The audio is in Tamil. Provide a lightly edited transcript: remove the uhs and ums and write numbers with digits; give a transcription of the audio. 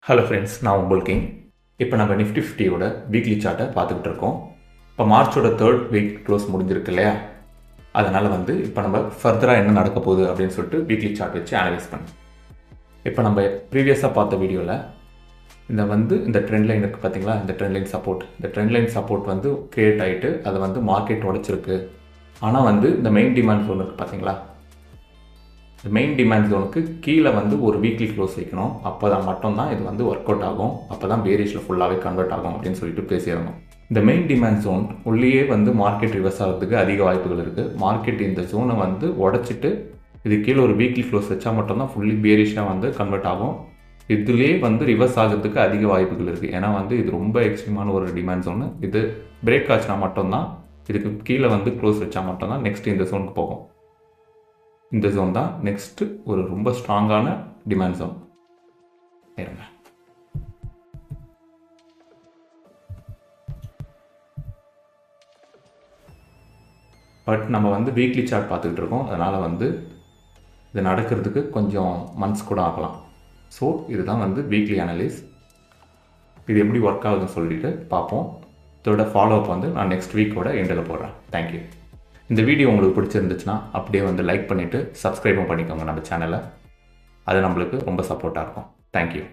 ஹலோ ஃப்ரெண்ட்ஸ், நான் உங்கள் கிங். இப்போ நம்ம நிஃப்டி 50யோட வீக்லி சார்ட்டை பார்த்துக்கிட்டு இருக்கோம். இப்போ மார்ச்சோட 3rd வீக் க்ளோஸ் முடிஞ்சிருக்கு இல்லையா? அதனால் இப்போ நம்ம ஃபர்தராக என்ன நடக்க போகுது அப்படின்னு சொல்லிட்டு வீக்லி சார்ட் வச்சு அனலைஸ் பண்ணோம். இப்போ நம்ம ப்ரீவியஸாக பார்த்த வீடியோவில் இந்த ட்ரெண்ட் லைன் இருக்குது பார்த்தீங்களா? இந்த ட்ரெண்ட் லைன் சப்போர்ட் கிரியேட் ஆகிட்டு அதை மார்க்கெட் உடைச்சிருக்கு. ஆனால் இந்த மெயின் டிமாண்ட் ஜோன் இருக்குது பார்த்தீங்களா? மெயின் டிமாண்ட் ஜோனுக்கு கீழே ஒரு வீக்லி க்ளோஸ் வைக்கணும். அப்போ தான் மட்டும்தான் இது ஒர்க் அவுட் ஆகும். அப்போ தான் பேரிஷில் ஃபுல்லாகவே கன்வெர்ட் ஆகும் அப்படின்னு சொல்லிட்டு பேசிடணும். இந்த மெயின் டிமாண்ட் ஜோன் உள்ளேயே மார்க்கெட் ரிவர்ஸ் ஆகிறதுக்கு அதிக வாய்ப்புகள் இருக்குது. மார்க்கெட் இந்த ஜோனை உடச்சிட்டு இது கீழே ஒரு வீக்லி க்ளோஸ் வச்சா மட்டும்தான் ஃபுல்லி பேரிஷாக கன்வெர்ட் ஆகும். இதுலேயே ரிவர்ஸ் ஆகிறதுக்கு அதிக வாய்ப்புகள் இருக்குது. ஏன்னா இது ரொம்ப எக்ஸ்ட்ரீமான ஒரு டிமாண்ட் ஜோனு. இது பிரேக் ஆச்சுன்னா மட்டும்தான், இதுக்கு கீழே க்ளோஸ் வச்சா மட்டும்தான் நெக்ஸ்ட் இந்த ஜோனுக்கு போகும். இந்த ஜோன் தான் நெக்ஸ்ட்டு ஒரு ரொம்ப ஸ்ட்ராங்கான டிமாண்ட் ஜோன். இருங்க, பட் நம்ம வீக்லி சார்ட் பார்த்துக்கிட்டு இருக்கோம். அதனால் இது நடக்கிறதுக்கு கொஞ்சம் மந்த்ஸ் கூட ஆகலாம். ஸோ இதுதான் வீக்லி அனலைஸ். இது எப்படி ஒர்க் ஆகுதுன்னு சொல்லிட்டு பார்ப்போம். இதோட ஃபாலோஅப் நான் நெக்ஸ்ட் வீக்கோட எண்டில் போடுறேன். தேங்க்யூ. இந்த வீடியோ உங்களுக்கு பிடிச்சிருந்துச்சுன்னா அப்படியே லைக் பண்ணிவிட்டு சப்ஸ்கிரைபும் பண்ணிக்கோங்க நம்ம சேனலை. அது நம்மளுக்கு ரொம்ப சப்போர்ட்டாக இருக்கும். தேங்க்யூ.